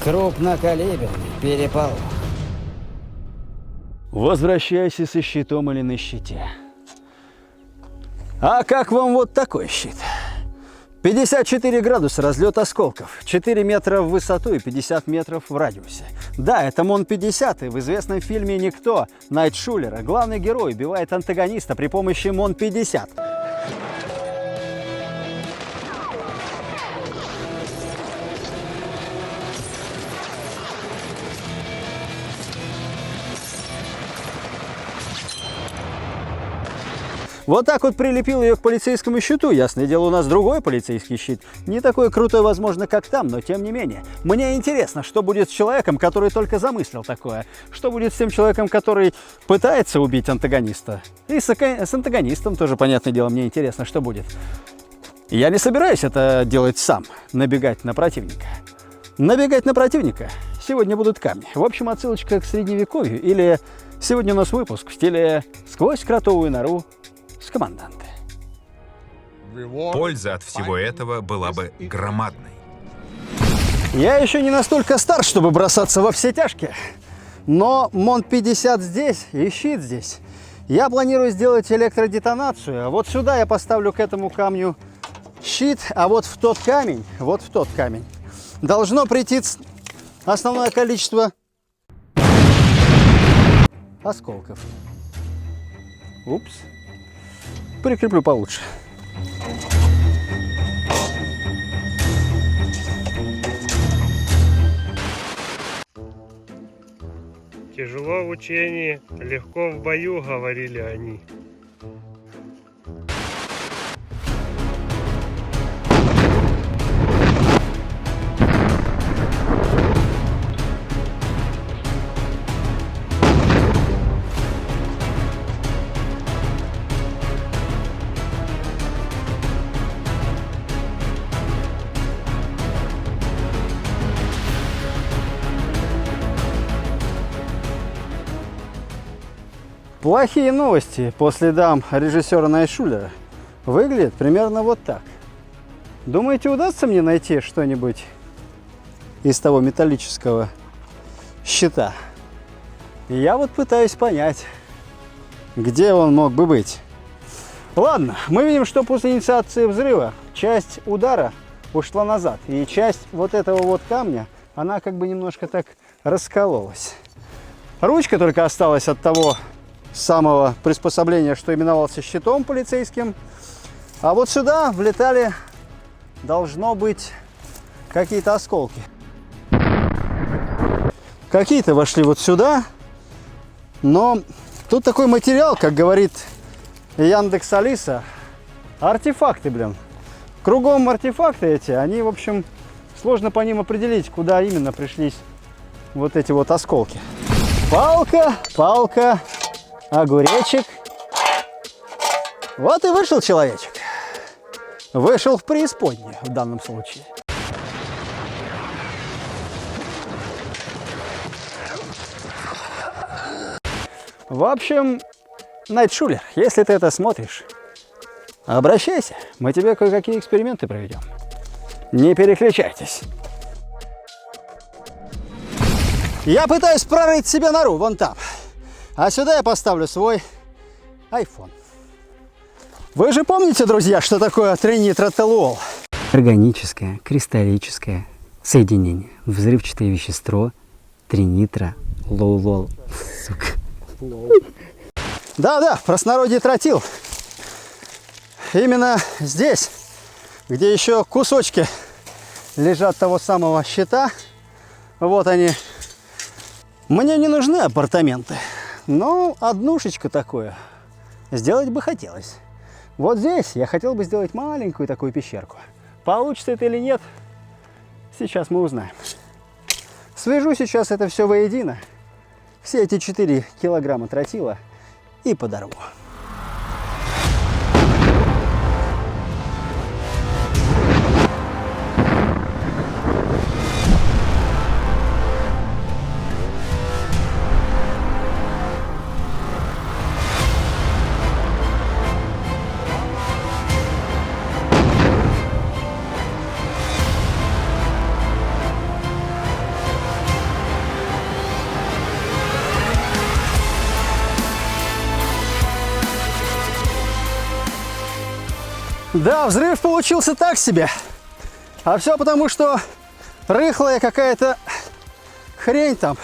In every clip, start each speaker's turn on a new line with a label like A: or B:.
A: Крупнокалиберный перепал.
B: Возвращайся со щитом или на щите. А как вам вот такой щит? 54 градуса разлет осколков, 4 метра в высоту и 50 метров в радиусе. Да, это МОН-50, и в известном фильме «Никто» Найт Шулера главный герой убивает антагониста при помощи МОН-50. Вот так вот прилепил ее к полицейскому щиту. Ясное дело, у нас другой полицейский щит. Не такой крутой, возможно, как там, но тем не менее. Мне интересно, что будет с человеком, который только замыслил такое. Что будет с тем человеком, который пытается убить антагониста. И с антагонистом тоже, понятное дело, мне интересно, что будет. Я не собираюсь это делать сам, набегать на противника. Набегать на противника сегодня будут камни. В общем, отсылочка к средневековью. Или сегодня у нас выпуск в стиле «Сквозь кротовую нору с команданты».
C: Польза от всего этого была бы громадной.
B: Я еще не настолько стар, чтобы бросаться во все тяжкие. Но МОН-50 здесь и щит здесь. Я планирую сделать электродетонацию. А вот сюда я поставлю к этому камню щит, а вот в тот камень должно прийти основное количество осколков. Упс. Прикреплю получше.
D: Тяжело в учении, легко в бою, говорили они.
B: Плохие новости по следам режиссера Найта Шулера выглядят примерно вот так. Думаете, удастся мне найти что-нибудь из того металлического щита? Я вот пытаюсь понять, где он мог бы быть. Ладно, мы видим, что после инициации взрыва часть удара ушла назад, и часть вот этого вот камня, она как бы немножко так раскололась. Ручка только осталась от того самого приспособления, что именовался щитом полицейским. А вот сюда влетали, должно быть, какие-то осколки. Какие-то вошли вот сюда, но тут такой материал, как говорит Яндекс.Алиса, артефакты, блин. Кругом артефакты эти, они, в общем, сложно по ним определить, куда именно пришлись вот эти вот осколки. Палка, огуречек. Вот и вышел человечек. Вышел в преисподнюю в данном случае. В общем, Найт Шулер, если ты это смотришь, обращайся, мы тебе кое-какие эксперименты проведем. Не переключайтесь. Я пытаюсь прорыть себе нору вон там. А сюда я поставлю свой iPhone. Вы же помните, друзья, что такое тринитротолуол?
A: Органическое, кристаллическое соединение. Взрывчатое вещество тринитролуол. Сука.
B: Да, в простонародье тротил. Именно здесь, где еще кусочки лежат того самого щита. Вот они. Мне не нужны апартаменты, но однушечку такую сделать бы хотелось. Вот здесь я хотел бы сделать маленькую такую пещерку. Получится это или нет, сейчас мы узнаем. Свяжу сейчас это все воедино, все эти 4 килограмма тротила, и подорву. Да, взрыв получился так себе. А все потому, что рыхлая какая-то хрень там.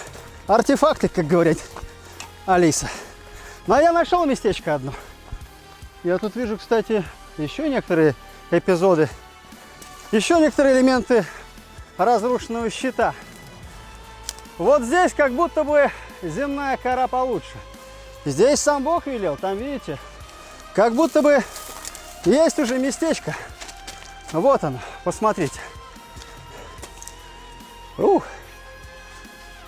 B: Артефакты, как говорит Алиса. Но я нашел местечко одно. Я тут вижу, кстати, еще некоторые эпизоды, еще некоторые элементы разрушенного щита. Вот здесь как будто бы земная кора получше. Здесь сам Бог велел, там, видите, как будто бы есть уже местечко. Вот оно, посмотрите. Ух,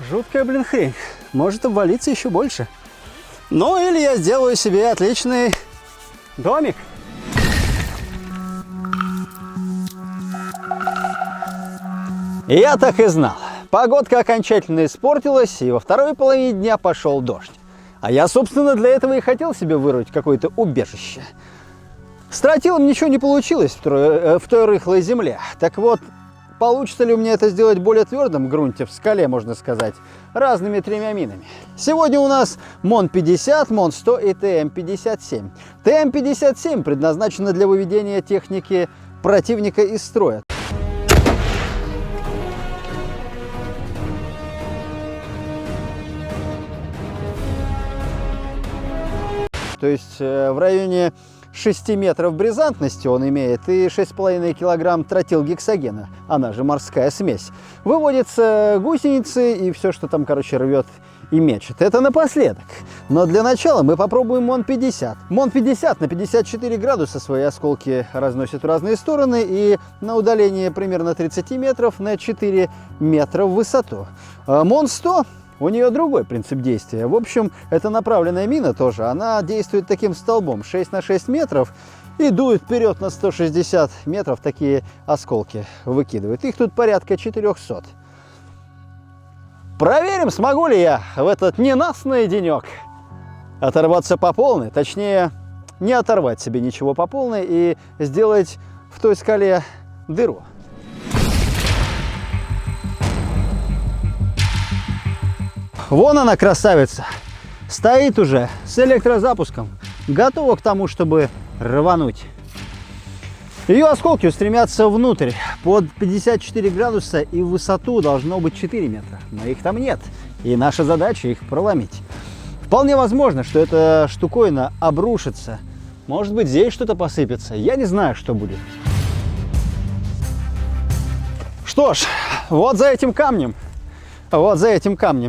B: жуткая, блин, хрень. Может обвалиться еще больше. Ну, или я сделаю себе отличный домик. Я так и знал. Погодка окончательно испортилась, и во второй половине дня пошел дождь. А я, собственно, для этого и хотел себе вырвать какое-то убежище. С тротилом ничего не получилось в той рыхлой земле. Так вот, получится ли у меня это сделать в более твердом грунте, в скале, можно сказать, разными 3 минами. Сегодня у нас МОН-50, МОН-100 и ТМ-57. ТМ-57 предназначена для выведения техники противника из строя. То есть в районе 6 метров бризантности он имеет и 6,5 килограмм тротилгексогена, она же морская смесь. Выводятся гусеницы и все, что там, короче, рвет и мечет. Это напоследок. Но для начала мы попробуем МОН-50. МОН-50 на 54 градуса свои осколки разносит в разные стороны и на удалении примерно 30 метров на 4 метра в высоту. МОН-100... у нее другой принцип действия. В общем, это направленная мина тоже. Она действует таким столбом 6 на 6 метров и дует вперед на 160 метров. Такие осколки выкидывает. Их тут порядка 400. Проверим, смогу ли я в этот ненастный денек оторваться по полной. Точнее, не оторвать себе ничего по полной и сделать в той скале дыру. Вон она, красавица, стоит уже с электрозапуском, готова к тому, чтобы рвануть. Ее осколки устремятся внутрь под 54 градуса и в высоту должно быть 4 метра. Но их там нет, и наша задача их проломить. Вполне возможно, что эта штуковина обрушится. Может быть, здесь что-то посыпется. Я не знаю, что будет. Что ж, вот за этим камнем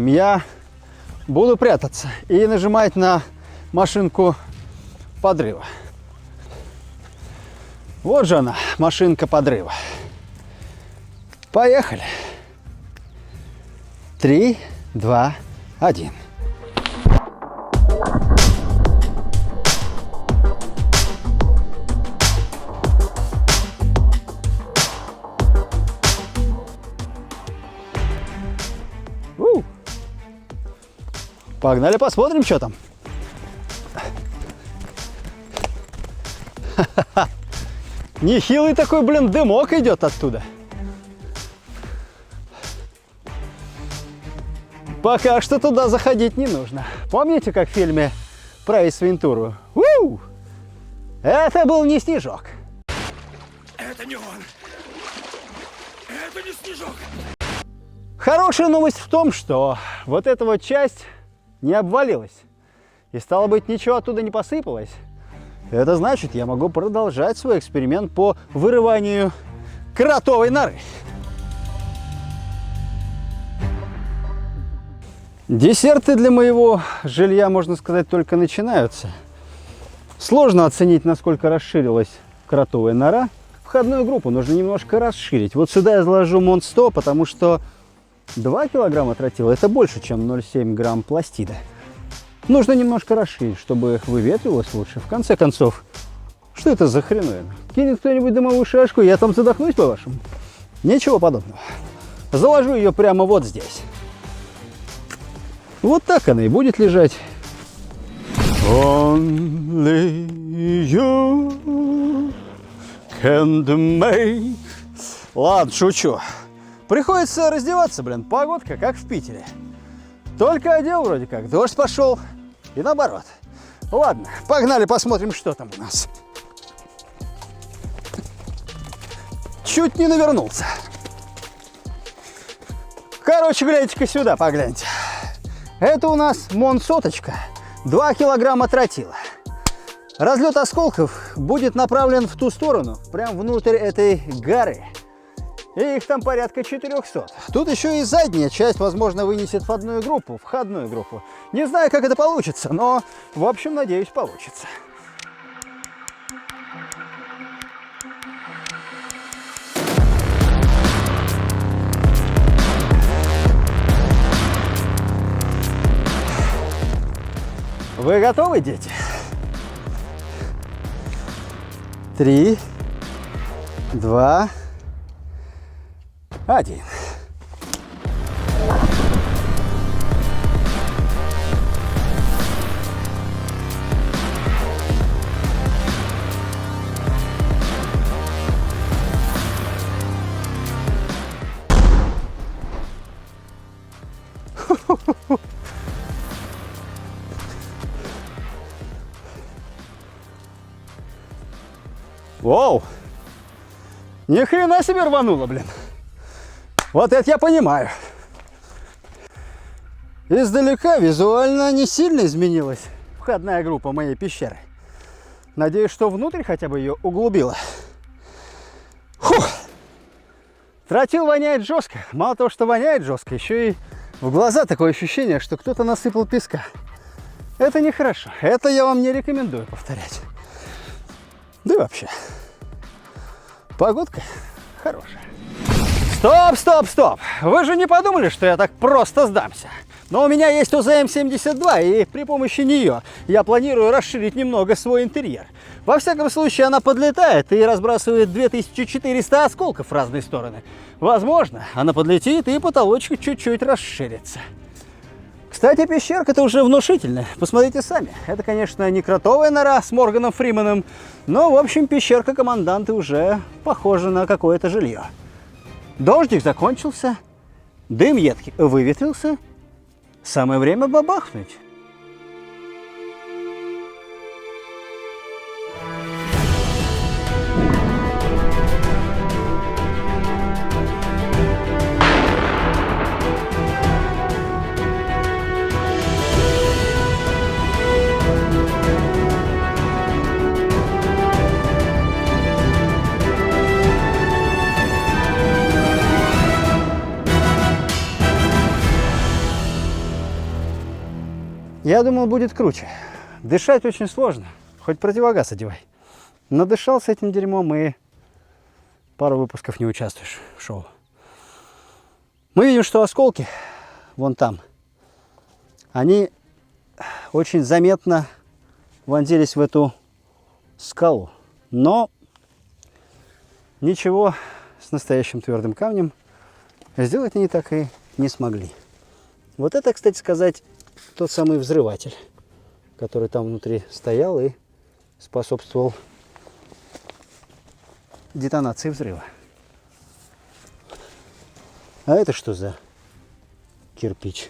B: я буду прятаться и нажимать на машинку подрыва. Вот же она, машинка подрыва. Поехали. 3, 2, 1. Погнали, посмотрим, что там. Нехилый такой, блин, дымок идет оттуда. Пока что туда заходить не нужно. Помните, как в фильме про Эйс Вентуру? Это был не снежок.
C: Это не он. Это не снежок.
B: Хорошая новость в том, что вот эта вот часть не обвалилась. И стало быть, ничего оттуда не посыпалось. Это значит, я могу продолжать свой эксперимент по вырыванию кротовой норы. Десерты для моего жилья, можно сказать, только начинаются. Сложно оценить, насколько расширилась кротовая нора. Входную группу нужно немножко расширить. Вот сюда я заложу МОН-100, потому что 2 килограмма тротила – это больше, чем 0,7 грамм пластида. Нужно немножко расширить, чтобы выветрилось лучше. В конце концов, что это за хреновина? Кинет кто-нибудь дымовую шашку, я там задохнусь, по-вашему? Ничего подобного. Заложу ее прямо вот здесь. Вот так она и будет лежать. Only you can make... Ладно, шучу. Приходится раздеваться, блин, погодка как в Питере. Только одел вроде как, дождь пошел. И наоборот. Ладно, погнали посмотрим, что там у нас. чуть не навернулся. Короче, глядите-ка сюда, погляньте. Это у нас монсоточка, 2 килограмма тротила. Разлет осколков будет направлен в ту сторону, прям внутрь этой горы. И их там порядка 400. Тут еще и задняя часть, возможно, вынесет входную группу. Не знаю, как это получится, но, в общем, надеюсь, получится. Вы готовы, дети? 3, 2, 1. Воу! Ни хрена себе рвануло, блин. Вот это я понимаю. Издалека визуально не сильно изменилась входная группа моей пещеры. Надеюсь, что внутрь хотя бы ее углубило. Фух! Тротил воняет жестко. Мало того, что воняет жестко, еще и в глаза такое ощущение, что кто-то насыпал песка. Это нехорошо. Это я вам не рекомендую повторять. Да и вообще, погодка хорошая. Стоп! Вы же не подумали, что я так просто сдамся? Но у меня есть УЗМ-72, и при помощи нее я планирую расширить немного свой интерьер. Во всяком случае, она подлетает и разбрасывает 2400 осколков в разные стороны. Возможно, она подлетит и потолочек чуть-чуть расширится. Кстати, пещерка-то уже внушительная. Посмотрите сами. Это, конечно, не кротовая нора с Морганом Фрименом, но, в общем, пещерка команданта уже похожа на какое-то жилье. Дождик закончился, дым едкий выветрился. Самое время бабахнуть. Я думал, будет круче. Дышать очень сложно. Хоть противогаз одевай. Надышался этим дерьмом и пару выпусков не участвуешь в шоу. Мы видим, что осколки вон там, они очень заметно вонзились в эту скалу. Но ничего с настоящим твердым камнем сделать они так и не смогли. Вот это, кстати сказать, тот самый взрыватель, который там внутри стоял и способствовал детонации взрыва. А это что за кирпич?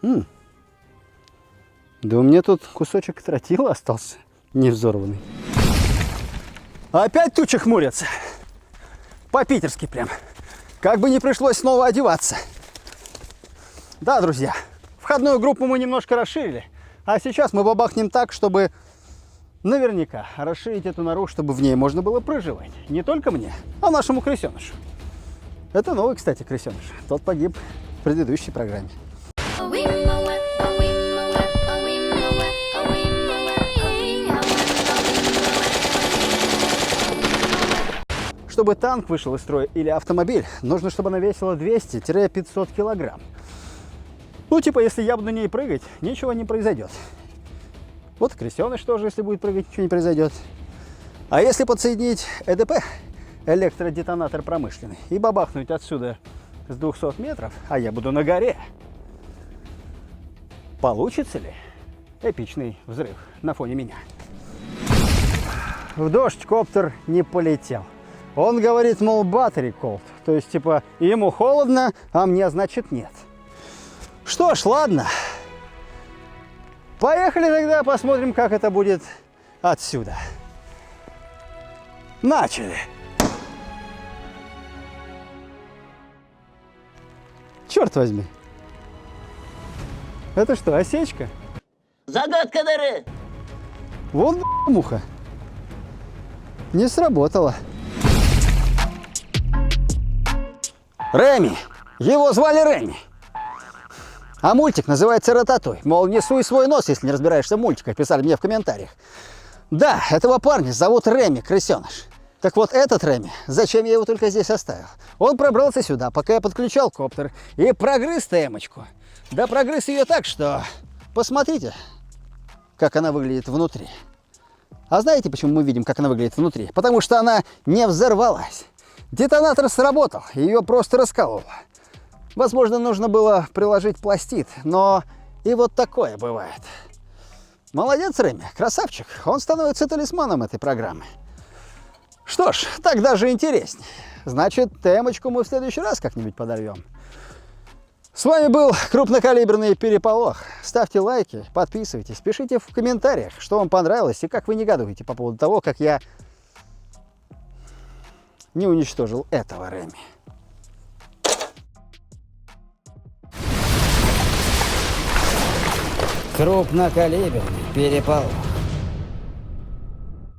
B: Да у меня тут кусочек тротила остался невзорванный. Опять тучи хмурятся. По-питерски прям. Как бы не пришлось снова одеваться. Да, друзья, входную группу мы немножко расширили, а сейчас мы бабахнем так, чтобы наверняка расширить эту нору, чтобы в ней можно было проживать. Не только мне, а нашему крысенышу. Это новый, кстати, крысеныш. Тот погиб в предыдущей программе. Чтобы танк вышел из строя или автомобиль, нужно, чтобы она весила 200-500 килограмм. Ну, типа, если я буду на ней прыгать, ничего не произойдет. Вот крысеныш тоже, если будет прыгать, ничего не произойдет. А если подсоединить ЭДП, электродетонатор промышленный, и бабахнуть отсюда с 200 метров, а я буду на горе, получится ли эпичный взрыв на фоне меня? В дождь коптер не полетел. Он говорит, мол, battery cold, то есть, типа, ему холодно, а мне, значит, нет. Что ж, ладно. Поехали тогда посмотрим, как это будет отсюда. Начали. Черт возьми. Это что, осечка?
E: Загадка дыры.
B: Вот муха. Не сработало. Реми. Его звали Реми. А мультик называется «Рататуй». Мол, не суй свой нос, если не разбираешься в мультиках, писали мне в комментариях. Да, этого парня зовут Реми, крысеныш. Так вот, этот Реми, зачем я его только здесь оставил? Он пробрался сюда, пока я подключал коптер, и прогрыз темочку. Да прогрыз ее так, что... Посмотрите, как она выглядит внутри. А знаете, почему мы видим, как она выглядит внутри? Потому что она не взорвалась. Детонатор сработал, ее просто раскололо. Возможно, нужно было приложить пластид, но и вот такое бывает. Молодец, Реми, красавчик. Он становится талисманом этой программы. Что ж, так даже интереснее. Значит, темочку мы в следующий раз как-нибудь подорвем. С вами был крупнокалиберный переполох. Ставьте лайки, подписывайтесь, пишите в комментариях, что вам понравилось и как вы негодуете по поводу того, как я не уничтожил этого Реми.
A: Крупнокалиберный переполох.